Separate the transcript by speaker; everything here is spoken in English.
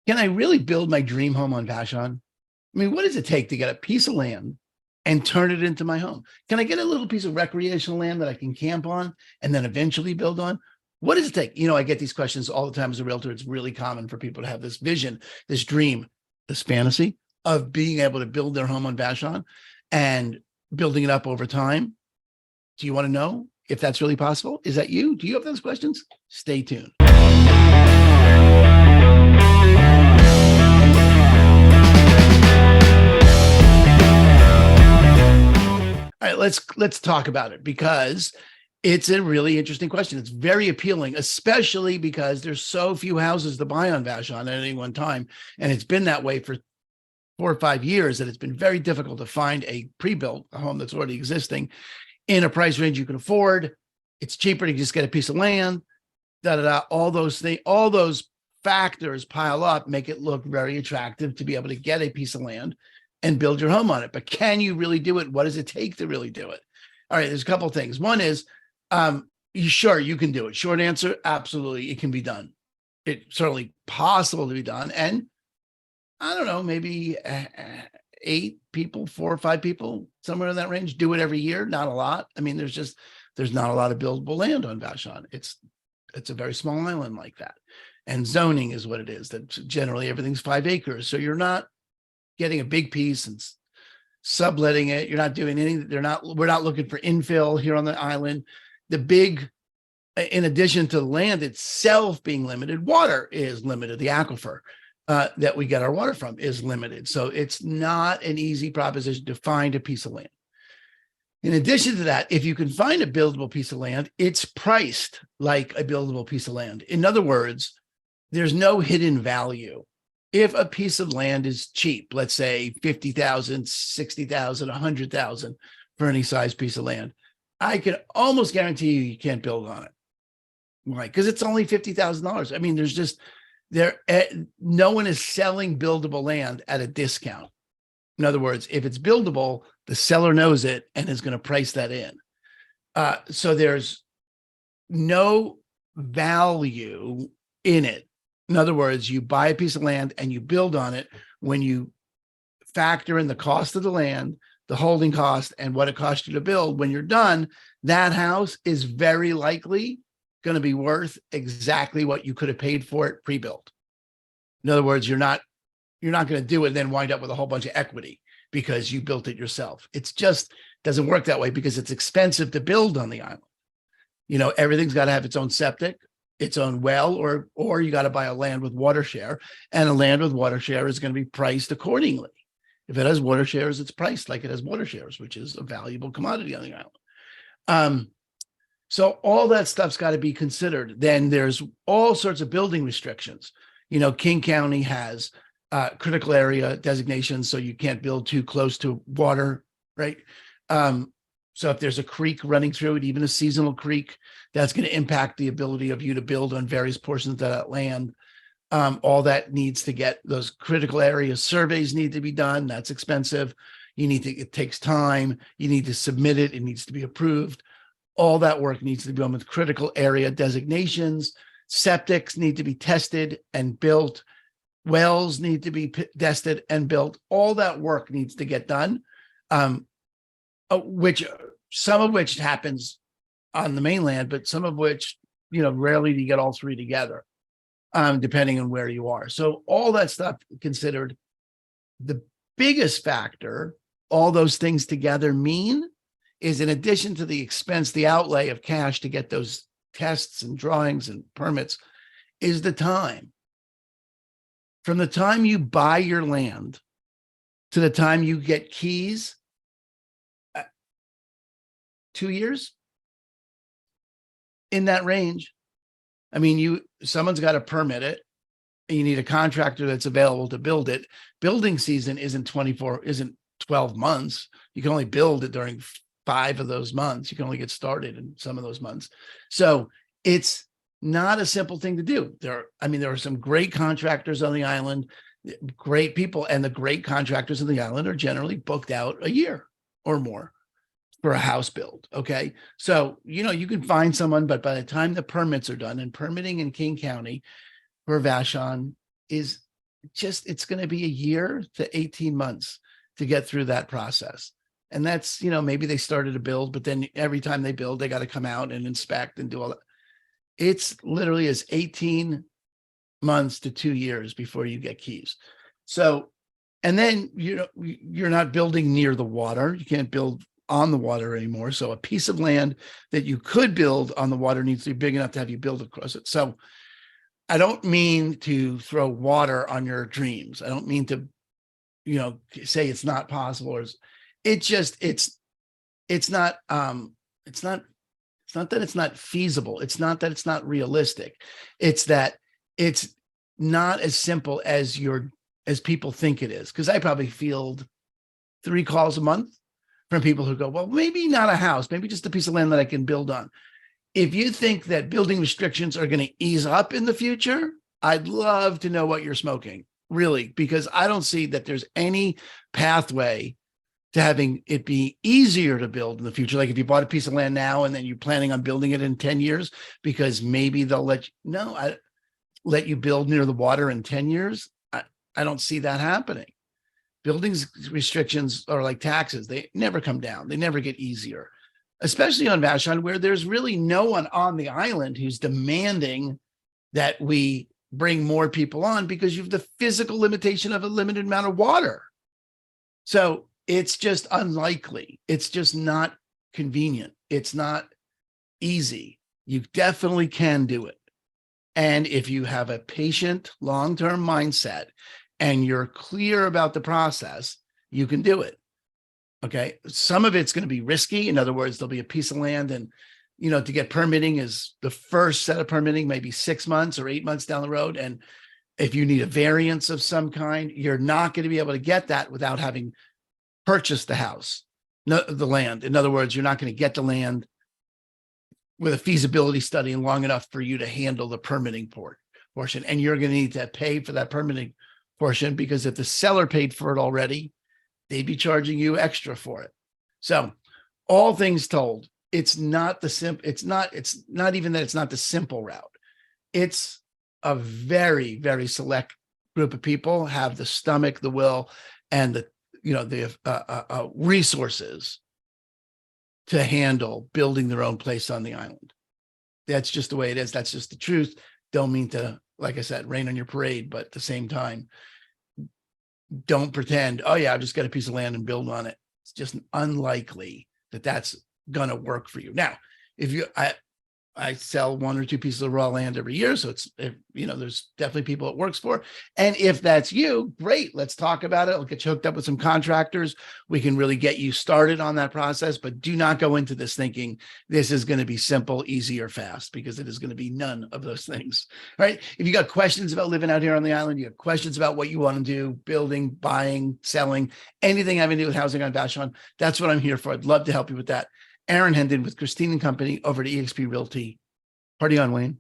Speaker 1: can I really build my dream home on Vashon? I mean, what does it take to get a piece of land and turn it into my home? Can I get a little piece of recreational land that I can camp on and then eventually build on? What does it take? You know, I get these questions all the time as a realtor. It's really common for people to have this vision, this dream, this fantasy of being able to build their home on Vashon and building it up over time. Do you want to know if that's really possible? Is that you? Do you have those questions? Stay tuned. All right, let's talk about it because it's a really interesting question. It's very appealing, especially because there's so few houses to buy on Vashon at any one time. And it's been that way for 4 or 5 years that it's been very difficult to find a pre-built home that's already existing in a price range you can afford. It's cheaper to just get a piece of land, all those things, all those factors pile up, make it look very attractive to be able to get a piece of land and build your home on it. But can you really do it? What does it take to really do it? All right, there's a couple of things. One is, sure, you can do it. Short answer, absolutely, it can be done. It's certainly possible to be done. And I don't know, maybe 8 people, 4 or 5 people, somewhere in that range, do it every year. Not a lot. I mean, there's not a lot of buildable land on Vashon. It's a very small island like that. And zoning is what it is. That generally everything's 5 acres. So you're not getting a big piece and subletting it. You're not doing anything. We're not looking for infill here on the island. In addition to the land itself being limited, water is limited. The aquifer that we get our water from is limited. So it's not an easy proposition to find a piece of land. In addition to that, if you can find a buildable piece of land, it's priced like a buildable piece of land. In other words, there's no hidden value. If a piece of land is cheap, let's say 50,000, 60,000, 100,000 for any size piece of land, I can almost guarantee you can't build on it. Why? Because it's only $50,000. I mean, no one is selling buildable land at a discount. In other words, if it's buildable, the seller knows it and is going to price that in. So there's no value in it. In other words, you buy a piece of land and you build on it. When you factor in the cost of the land, the holding cost, and what it cost you to build, when you're done, that house is very likely going to be worth exactly what you could have paid for it pre-built. In other words, you're not going to do it and then wind up with a whole bunch of equity because you built it yourself. It's just doesn't work that way because it's expensive to build on the island. You know, everything's got to have its own septic, its own well, or you got to buy a land with water share, and a land with water share is going to be priced accordingly. If it has water shares, it's priced like it has water shares, which is a valuable commodity on the island. So all that stuff's got to be considered. Then there's all sorts of building restrictions. You know, King County has critical area designations, so you can't build too close to water, right? So if there's a creek running through it, even a seasonal creek, that's going to impact the ability of you to build on various portions of that land. All that needs to get those critical area surveys need to be done. That's expensive. It takes time. You need to submit it. It needs to be approved. All that work needs to be done with critical area designations. Septics need to be tested and built. Wells need to be tested and built. All that work needs to get done, some of which happens on the mainland, but some of which, rarely do you get all 3 together, depending on where you are. So all that stuff considered, the biggest factor all those things together mean is, in addition to the expense, the outlay of cash to get those tests and drawings and permits, is the time. From the time you buy your land to the time you get keys, 2 years in that range. I mean, someone's got to permit it, and you need a contractor that's available to build it. Building season isn't 12 months. You can only build it during 5 of those months. You can only get started in some of those months. So it's not a simple thing to do. There are some great contractors on the island, great people, and the great contractors on the island are generally booked out a year or more for a house build. Okay. So, you can find someone, but by the time the permits are done, and permitting in King County for Vashon is it's going to be a year to 18 months to get through that process. And that's, maybe they started to build, but then every time they build, they got to come out and inspect and do all that. It's literally as 18 months to 2 years before you get keys. So, and then, you're not building near the water. You can't build on the water anymore. So a piece of land that you could build on the water needs to be big enough to have you build across it. So I don't mean to throw water on your dreams. I don't mean to, say it's not possible, or it's not that it's not feasible. It's not that it's not realistic. It's that it's not as simple as people think it is. Because I probably field 3 calls a month from people who go, well, maybe not a house, maybe just a piece of land that I can build on. If you think that building restrictions are going to ease up in the future, I'd love to know what you're smoking, really, because I don't see that there's any pathway to having it be easier to build in the future. Like if you bought a piece of land now and then you're planning on building it in 10 years, because maybe they'll let you build near the water in 10 years. I don't see that happening. Buildings restrictions are like taxes. They never come down. They never get easier, especially on Vashon, where there's really no one on the island who's demanding that we bring more people on, because you have the physical limitation of a limited amount of water. So it's just unlikely. It's just not convenient. It's not easy. You definitely can do it. And if you have a patient, long-term mindset and you're clear about the process, you can do it. Okay. Some of it's going to be risky. In other words, there'll be a piece of land and, to get permitting is the first set of permitting, maybe 6 months or 8 months down the road. And if you need a variance of some kind, you're not going to be able to get that without having purchased the land. In other words, you're not going to get the land with a feasibility study long enough for you to handle the permitting portion. And you're going to need to pay for that permitting portion, because if the seller paid for it already, they'd be charging you extra for it. So all things told, it's not even that it's not the simple route. It's a very, very select group of people have the stomach, the will, and the resources to handle building their own place on the island. That's just the way it is. That's just the truth. Don't mean to, like I said, rain on your parade, but at the same time, don't pretend, oh yeah, I've just got a piece of land and build on it. It's just unlikely that that's going to work for you. Now, I sell 1 or 2 pieces of raw land every year. So there's definitely people it works for. And if that's you, great, let's talk about it. I'll get you hooked up with some contractors. We can really get you started on that process, but do not go into this thinking this is going to be simple, easy, or fast, because it is going to be none of those things. All right. If you got questions about living out here on the island, you have questions about what you want to do, building, buying, selling, anything having to do with housing on Vashon, that's what I'm here for. I'd love to help you with that. Aaron Hendon with Christine and Company over to eXp Realty. Party on, Wayne.